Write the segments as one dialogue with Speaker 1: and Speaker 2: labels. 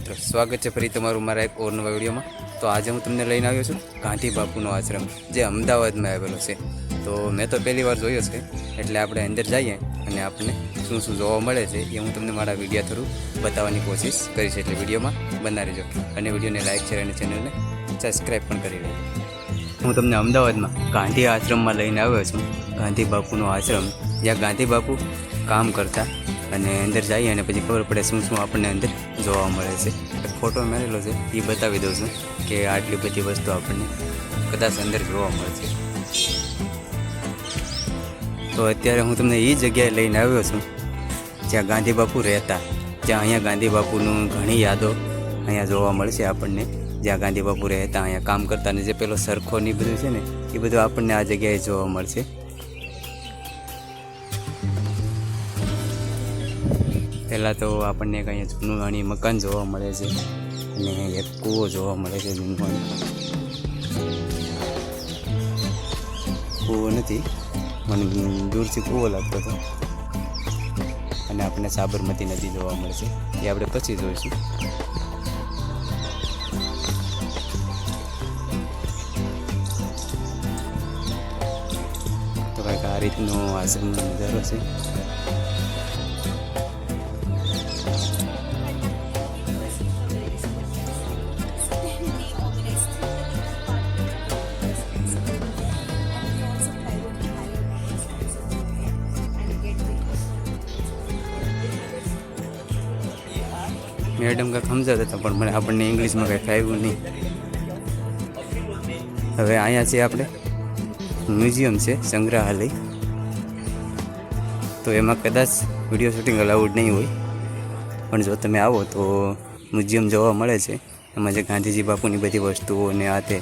Speaker 1: મિત્રો, સ્વાગત છે ફરી તમારું મારા એક ઓર નવા વિડીયોમાં। તો આજે હું તમને લઈને આવ્યો છું ગાંધી બાપુનો આશ્રમ, જે અમદાવાદમાં આવેલો છે। તો મેં તો પહેલી વાર જોયો છે, એટલે આપણે અંદર જઈએ અને આપણને શું શું જોવા મળે છે એ હું તમને મારા વિડીયો થ્રુ બતાવવાની કોશિશ કરીશ। એટલે વિડીયોમાં બના રહેજો અને વિડીયોને લાઇક શેર અને ચેનલને સબસ્ક્રાઈબ પણ કરી લેજો। હું તમને અમદાવાદમાં ગાંધી આશ્રમમાં લઈને આવ્યો છું, ગાંધી બાપુનો આશ્રમ, જ્યાં ગાંધી બાપુ કામ કરતા। અને અંદર જઈએ અને પછી ખબર પડે શું શું આપણને અંદર જોવા મળે છે। એક ફોટો મેળેલો છે એ બતાવી દઉં છું કે આટલી બધી વસ્તુ આપણને કદાચ અંદર જોવા મળશે। તો અત્યારે હું તમને એ જગ્યાએ લઈને આવ્યો છું જ્યાં ગાંધી બાપુ રહેતા, જ્યાં અહીંયા ગાંધી બાપુનું ઘણી યાદો અહીંયા જોવા મળશે આપણને। જ્યાં ગાંધી બાપુ રહેતા, અહીંયા કામ કરતા, અને જે પેલો સરખો ને બધું છે ને એ બધું આપણને આ જગ્યાએ જોવા મળશે। પહેલાં તો આપણને એક અહીંયા જૂનું નાની મકાન જોવા મળે છે અને એક કૂવો જોવા મળે છે। જૂનું કૂવો નથી, મને દૂરથી કૂવો લાગતો હતો। અને આપણને સાબરમતી નદી જોવા મળશે, એ આપણે પછી જોઈશું। તો કંઈક આ રીતનો આશ્રમનો નજારો છે। મેડમ કાંઈક સમજાતા હતા પણ મને આપણને ઇંગ્લિશમાં કંઈ ફાવ્યું નહીં। હવે અહીંયા છે આપણે મ્યુઝિયમ છે, સંગ્રહાલય। તો એમાં કદાચ વિડીયો શૂટિંગ અલાઉડ નહીં હોય, પણ જો તમે આવો તો મ્યુઝિયમ જોવા મળે છે। એમાં જે ગાંધીજી બાપુની બધી વસ્તુઓ ને આ તે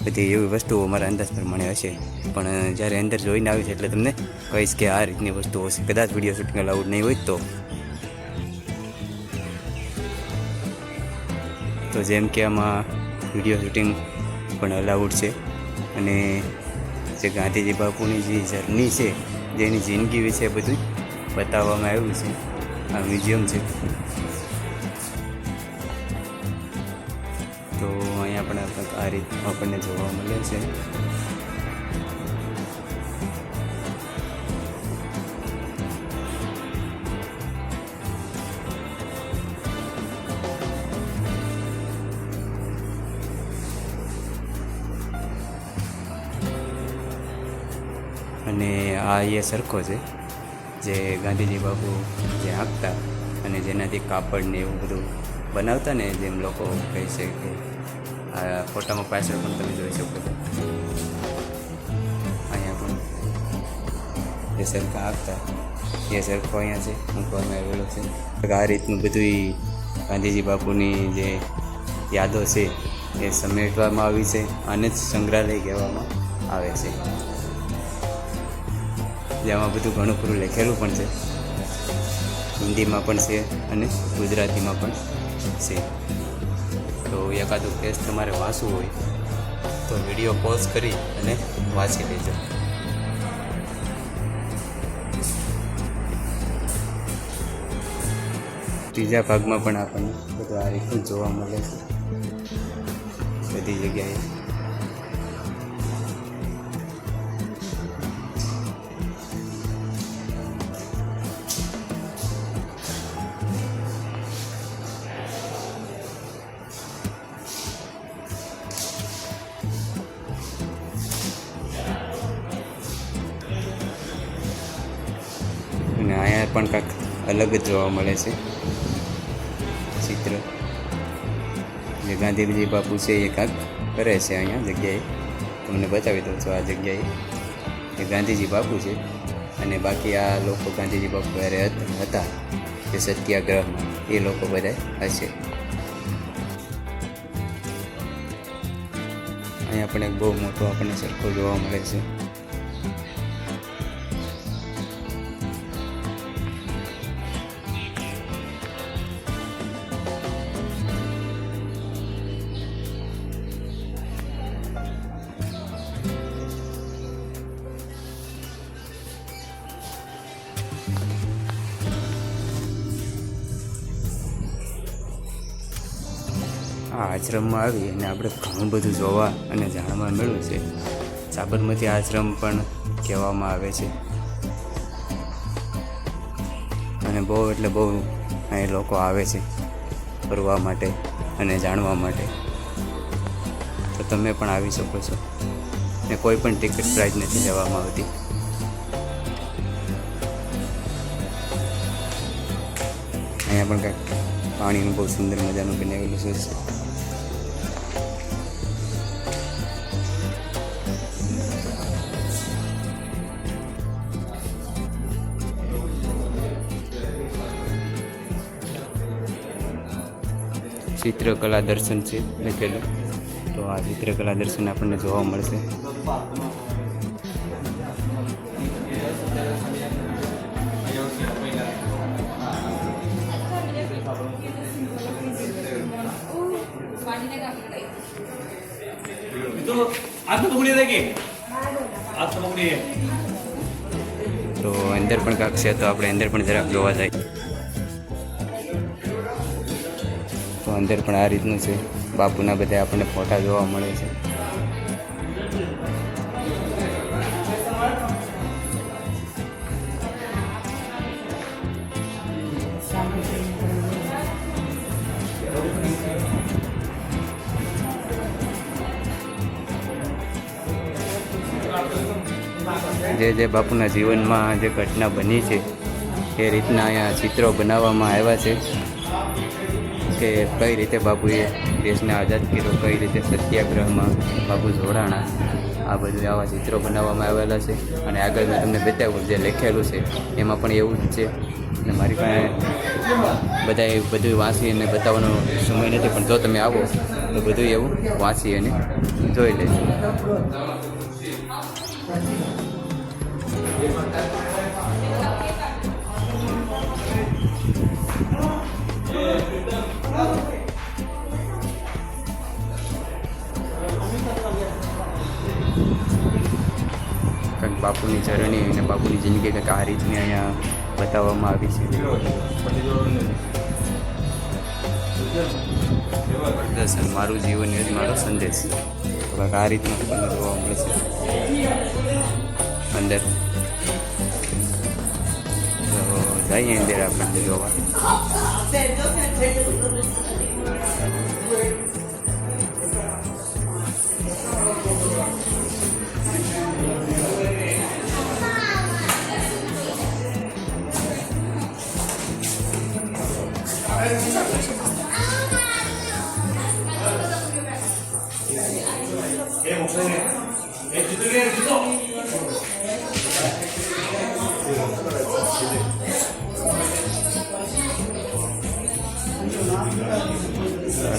Speaker 1: બધી એવી વસ્તુઓ મારા અંદાજ પ્રમાણે હશે, પણ જ્યારે અંદર જોઈને આવી છે એટલે તમને કહીશ કે આ રીતની વસ્તુઓ હશે। કદાચ વિડીયો શૂટિંગ અલાઉડ નહીં હોય તો જેમ કે આમાં વિડીયો શૂટિંગ પણ અલાઉડ છે। અને જે ગાંધીજી બાપુની જે જર્ની છે, જેની જિંદગી વિશે બધું બતાવવામાં આવ્યું છે, આ મ્યુઝિયમ છે। તો અહીંયા પણ આ રીત આપણને જોવા મળે છે। અને આ એ સરખો છે જે ગાંધીજી બાપુ જે આંકતા અને જેનાથી કાપડ ને એવું બધું બનાવતા ને, જેમ લોકો કહે છે કે આ ફોટામાં પાછળ પણ તમે જોઈ શકો છો, અહીંયા પણ જે સરખા આંકતા એ સરખો અહીંયા છે મૂકવામાં આવેલો છે। આ રીતનું બધું ગાંધીજી બાપુની જે યાદો છે એ સમેટવામાં આવી છે, આને જ સંગ્રહાલય કહેવામાં આવે છે। જેમાં બધું ઘણું ખરું લખેલું પણ છે, હિન્દીમાં પણ છે અને ગુજરાતીમાં પણ છે। તો એકાદું પેજ તમારે વાંચવું હોય તો વિડીયો પોઝ કરી અને વાંચી લેજો। ત્રીજા ભાગમાં પણ આપણને બધું આ રીતનું જોવા મળે છે બધી જગ્યાએ। અને અહીંયા પણ કાંઈક અલગ જ જોવા મળે છે ચિત્ર, જે ગાંધીજી બાપુ છે એ કાંઈક કરે છે અહીંયા જગ્યાએ। તમને બતાવી દઉં છું, આ જગ્યાએ એ ગાંધીજી બાપુ છે અને બાકી આ લોકો ગાંધીજી બાપુ જ્યારે હતા જે સત્યાગ્રહમાં, એ લોકો બધા હશે। અહીંયા પણ એક બહુ મોટો આપણને સરખો જોવા મળે છે। આ આશ્રમમાં આવી અને આપણે ઘણું બધું જોવા અને જાણવા મળ્યું છે. સાબરમતી આશ્રમ પણ કહેવામાં આવે છે અને બહુ એટલે બહુ અહીં લોકો આવે છે ફરવા માટે અને જાણવા માટે. તો તમે પણ આવી શકો છો ને કોઈ પણ ટિકિટ પ્રાઇસ નથી લેવામાં આવતી. અહીંયા પણ કાંઈક પાણીનું બહુ સુંદર મજાનું બનાવેલું છે. ચિત્રકલા દર્શન છે લખેલું, તો આ ચિત્રકલા દર્શન આપણને જોવા મળશે. તો અંદર પણ કાંક છે, તો આપણે અંદર પણ જરાક જોવા જાય. તો અંદર પણ આ રીતનું છે. બાપુના બધા આપણને ફોટા જોવા મળે છે. જે બાપુના જીવનમાં જે ઘટના બની છે એ રીતના અહીંયા ચિત્રો બનાવવામાં આવ્યા છે કે કઈ રીતે બાપુએ દેશને આઝાદ કર્યો, કઈ રીતે સત્યાગ્રહમાં બાપુ જોડાણા. આ બધું આવા ચિત્રો બનાવવામાં આવેલા છે. અને આગળ મેં તમને બતાવ્યું જે લખેલું છે એમાં પણ એવું જ છે. અને મારી પાસે બધું વાંચી અને બતાવવાનો સમય નથી, પણ જો તમે આવો તો બધું એવું વાંચી અને જોઈ લેજો. કંઈક બાપુની ચરણી અને બાપુની જિંદગી કંઈક આ રીતની અહીંયા બતાવવામાં આવી છે. દર્શન મારું જીવન એ જ મારો સંદેશ. તો કંઈક આ રીતનું આપણને જોવા મળે છે અંદર. તો જઈએ અંદર આપણને જોવા.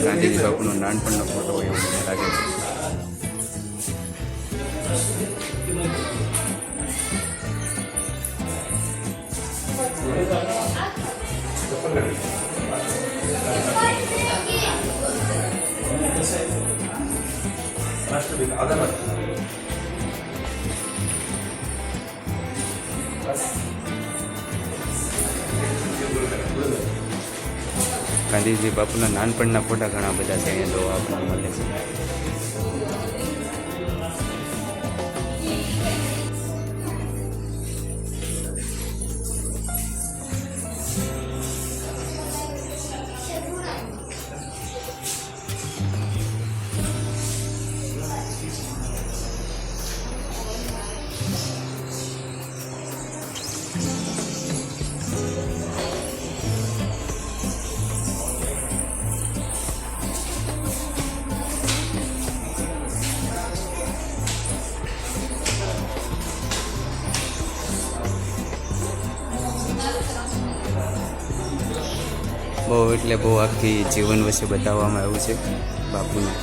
Speaker 1: ગાંધીજી બાપુનો નાનપણનો ફોટો હોય એવું મને લાગે છે. ગાંધીજી બાપુના નાનપણના ફોટા ઘણા બધા છે અહીંયા જોવા આપણને મળે છે. બહુ એટલે બહુ આખી જીવન વિશે બતાવવામાં આવ્યું છે બાપુનું.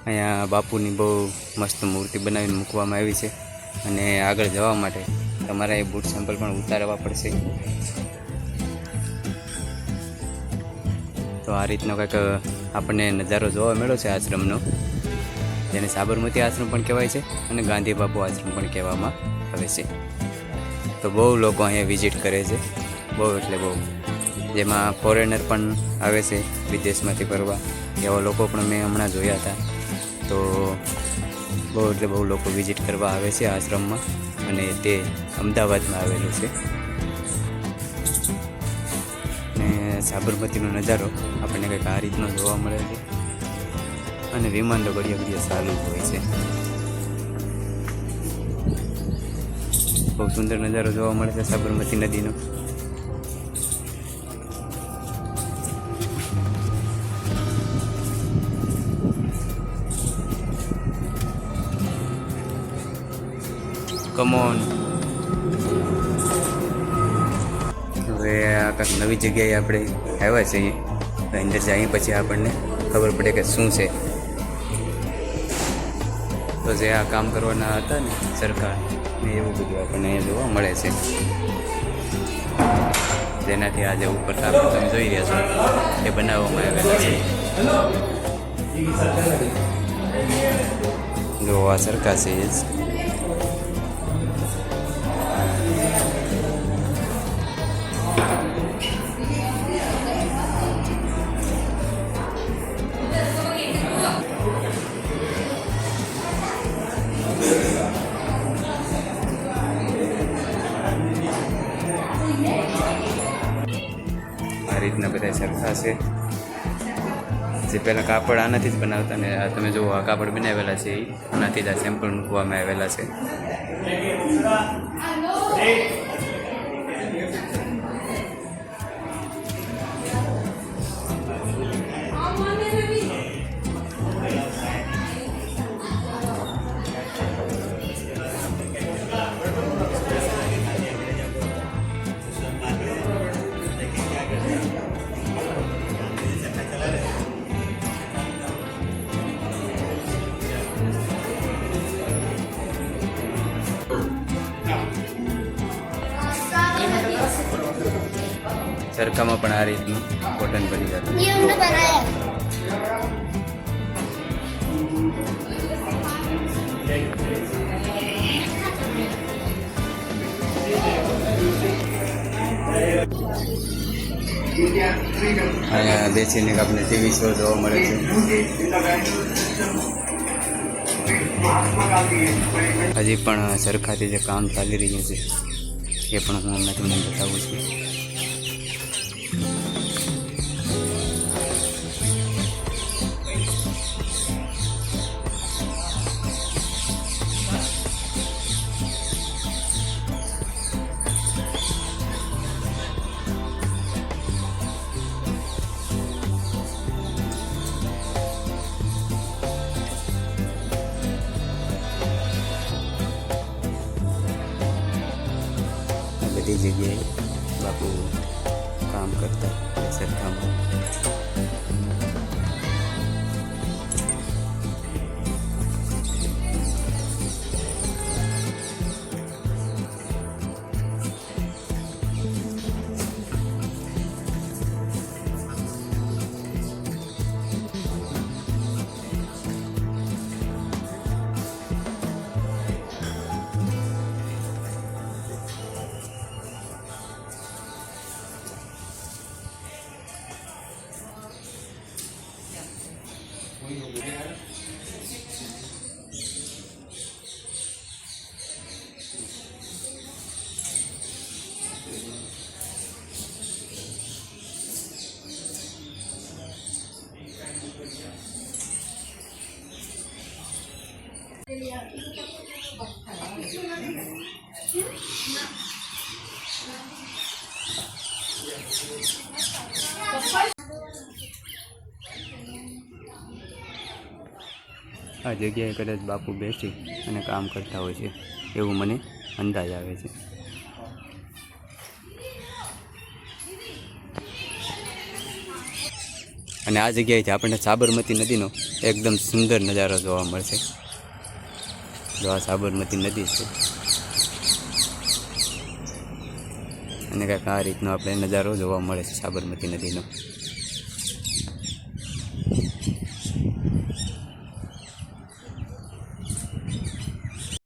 Speaker 1: અહીંયા બાપુની બહુ મસ્ત મૂર્તિ બનાવીને મૂકવામાં આવી છે અને આગળ જવા માટે તમારે એ બૂટ સેમ્પલ પણ ઉતારવા પડશે. તો આ રીતનો કંઈક આપણને નજારો જોવા મળ્યો છે આશ્રમનો, જેને સાબરમતી આશ્રમ પણ કહેવાય છે અને ગાંધી બાપુ આશ્રમ પણ કહેવામાં આવે છે. તો બહુ લોકો અહીંયા વિઝિટ કરે છે, બહુ એટલે બહુ, જેમાં ફોરેનર પણ આવે છે વિદેશમાંથી ફરવા. એવા લોકો પણ મેં હમણાં જોયા હતા. તો બહુ એટલે બહુ લોકો વિઝિટ કરવા આવે છે આશ્રમમાં અને તે અમદાવાદમાં આવેલું છે. ને સાબરમતીનો નજારો આપણને કંઈક આ રીતનો જોવા મળે છે અને વિમાન તો ઘડિયા ચાલુ જ હોય છે. બહુ સુંદર નજારો જોવા મળે છે સાબરમતી નદીનો. કમોન. હવે આ કાંઈક નવી જગ્યાએ આપણે આવ્યા છીએ, અંદર જઈએ પછી આપણને ખબર પડે કે શું છે. તો જે આ કામ કરવાના હતા ને સરકાર ને એવું બધું આપણને અહીંયા જોવા મળે છે, જેનાથી આજે ઉપર આપણે તમે જોઈ રહ્યા છો એ બનાવવામાં આવેલા છે. જો આ સરકાર છે એ જ. આ રીતના બધા સરખા છે. જે પહેલાં કાપડ આનાથી જ બનાવતા ને આ તમે જુઓ આ કાપડ બનાવેલા છે એ આનાથી જ આ સેમ્પલ મૂકવામાં આવેલા છે. સરખામાં પણ આ રીતનું કોટન બની જતું. અહીંયા બેસીને આપણે ટીવી શો જોવા મળે છે. હજી પણ સરખાથી જે કામ ચાલી રહ્યું છે એ પણ હું હમણાં તમને બતાવું છું. બધી જગ્યાએ બાપુ કામ કરતા સરખામાં. આ જગ્યાએ કદાચ બાપુ બેસી અને કામ કરતા હોય છે એવું મને અંદાજ આવે છે. અને આ જગ્યાએથી આપણને સાબરમતી નદીનો એકદમ સુંદર નજારો જોવા મળશે. જો આ સાબરમતી નદી છે અને કંઈક આ રીતનો આપણે નજારો જોવા મળે છે સાબરમતી નદીનો.